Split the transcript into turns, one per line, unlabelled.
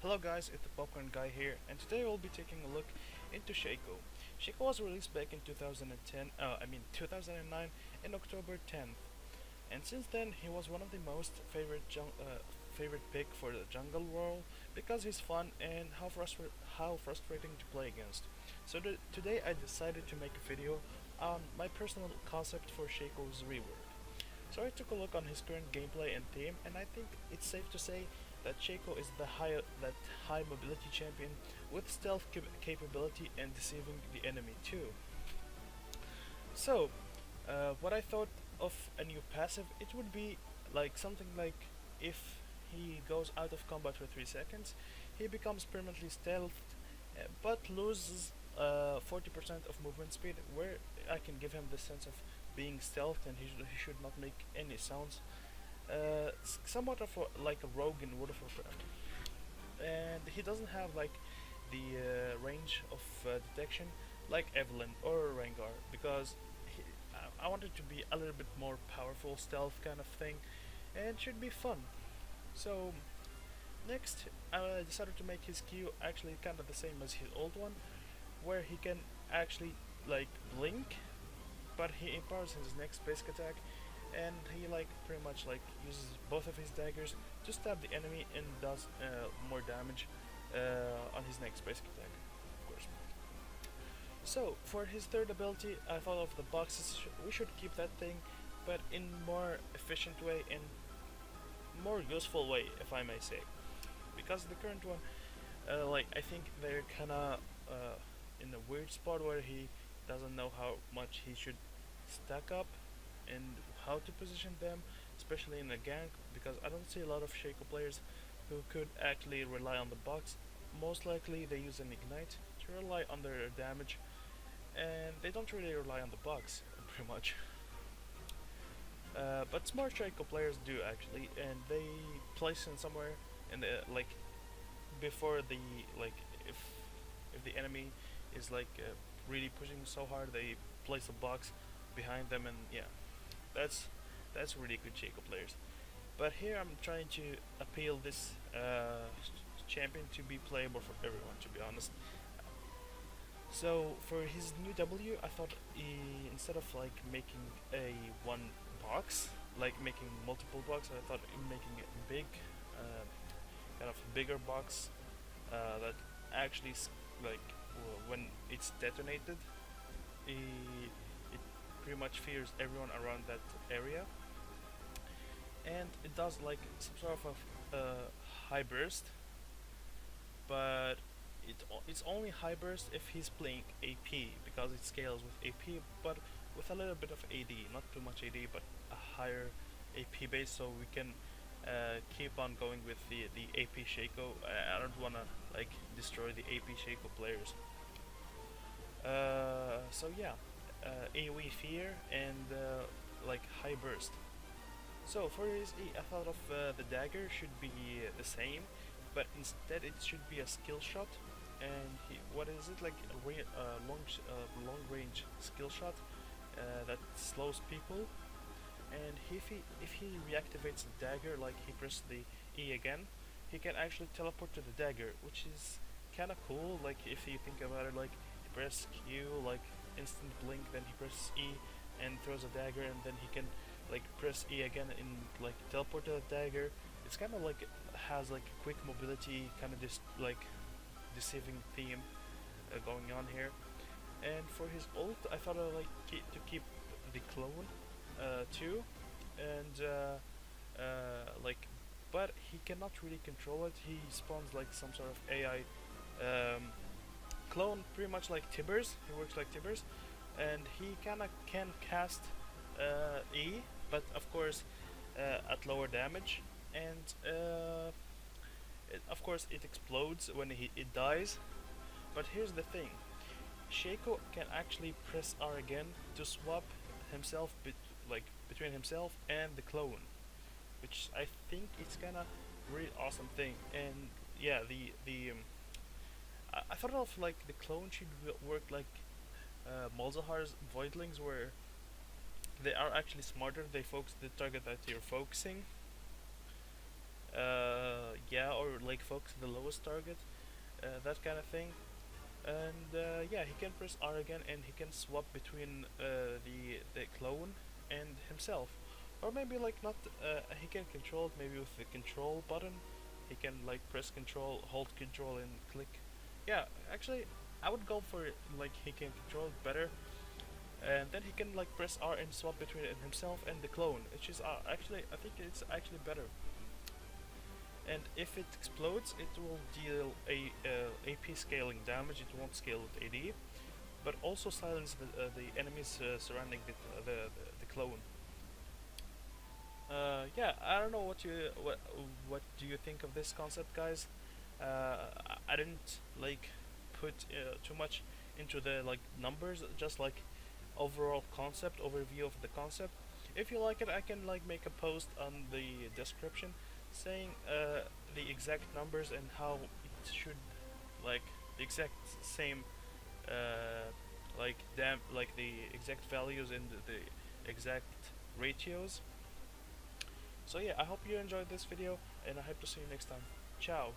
Hello guys, it's the Popcorn Guy here, and today we'll be taking a look into SHACO. SHACO was released back in 2009 in October 10th, and since then he was one of the most favorite pick for the jungle role because he's fun and how frustrating to play against. So today I decided to make a video on my personal concept for SHACO's rework. So I took a look on his current gameplay and theme, and I think it's safe to say that SHACO is that high mobility champion with stealth capability and deceiving the enemy too. So, what I thought of a new passive, it would be like something like if he goes out of combat for 3 seconds, he becomes permanently stealthed, but loses 40% of movement speed, where I can give him the sense of being stealthed and he should not make any sounds. Somewhat of like a rogue in World of Warcraft, and he doesn't have like the range of detection like Evelyn or Rengar because I wanted to be a little bit more powerful stealth kind of thing, and should be fun. So next, I decided to make his Q actually kind of the same as his old one, where he can actually like blink, but he empowers his next basic attack, and he like pretty much like uses both of his daggers to stab the enemy and does more damage on his next basic attack, of course. So for his third ability, I thought of the boxes. We should keep that thing, but in more efficient way and more useful way, if I may say, because the current one, like I think they're kinda in a weird spot where he doesn't know how much he should stack up and how to position them, especially in a gank, because I don't see a lot of SHACO players who could actually rely on the box. Most likely they use an ignite to rely on their damage, and they don't really rely on the box, pretty much. But smart SHACO players do actually, and they place in somewhere in the like before the like if the enemy is like really pushing so hard, they place a box behind them, and yeah, that's that's really good SHACO players. But here I'm trying to appeal this champion to be playable for everyone, to be honest. So for his new W, I thought instead of like making a one box, like making multiple boxes, I thought in making it big, kind of bigger box that actually like when it's detonated, it pretty much fears everyone around that area, and it does like some sort of high burst, but it's only high burst if he's playing AP because it scales with AP, but with a little bit of AD, not too much AD, but a higher AP base, so we can keep on going with the AP SHACO. I don't wanna like destroy the AP SHACO players. So yeah, AoE fear and like high burst. So for his E, I thought of the dagger should be the same, but instead it should be a skill shot. And what is it, like a long range skill shot that slows people. And if he reactivates the dagger, like he presses the E again, he can actually teleport to the dagger, which is kind of cool. Like if you think about it, like he presses Q, like instant blink, then he presses E and throws a dagger, and then he can like press E again and like teleport to the dagger. It's kind of like has like a quick mobility kind of like deceiving theme going on here. And for his ult, I thought I like to keep the clone too, and like, but he cannot really control it. He spawns like some sort of AI clone, pretty much like Tibbers. He works like Tibbers, and he kinda can cast E, but of course at lower damage, and of course it explodes when it dies. But here's the thing: SHACO can actually press R again to swap himself between himself and the clone, which I think is kinda really awesome thing. And yeah, I thought of like the clone should work like Malzahar's Voidlings, where they are actually smarter. They focus the target that you're focusing, Yeah, or like focus the lowest target, that kind of thing. And yeah, he can press R again, and he can swap between the clone and himself, or maybe like not. He can control it maybe with the control button. He can like press control, hold control, and click. Yeah, actually, I would go for it, like he can control it better, and then he can like press R and swap between himself and the clone, which is actually I think it's actually better. And if it explodes, it will deal a AP scaling damage. It won't scale with AD, but also silence the enemies surrounding the clone. Yeah, I don't know what do you think of this concept, guys? I didn't like put too much into the like numbers, just like overall concept overview of the concept. If you like it, I can like make a post on the description saying the exact numbers and how it should like the exact same like the exact values and the exact ratios. So yeah, I hope you enjoyed this video, and I hope to see you next time. Ciao.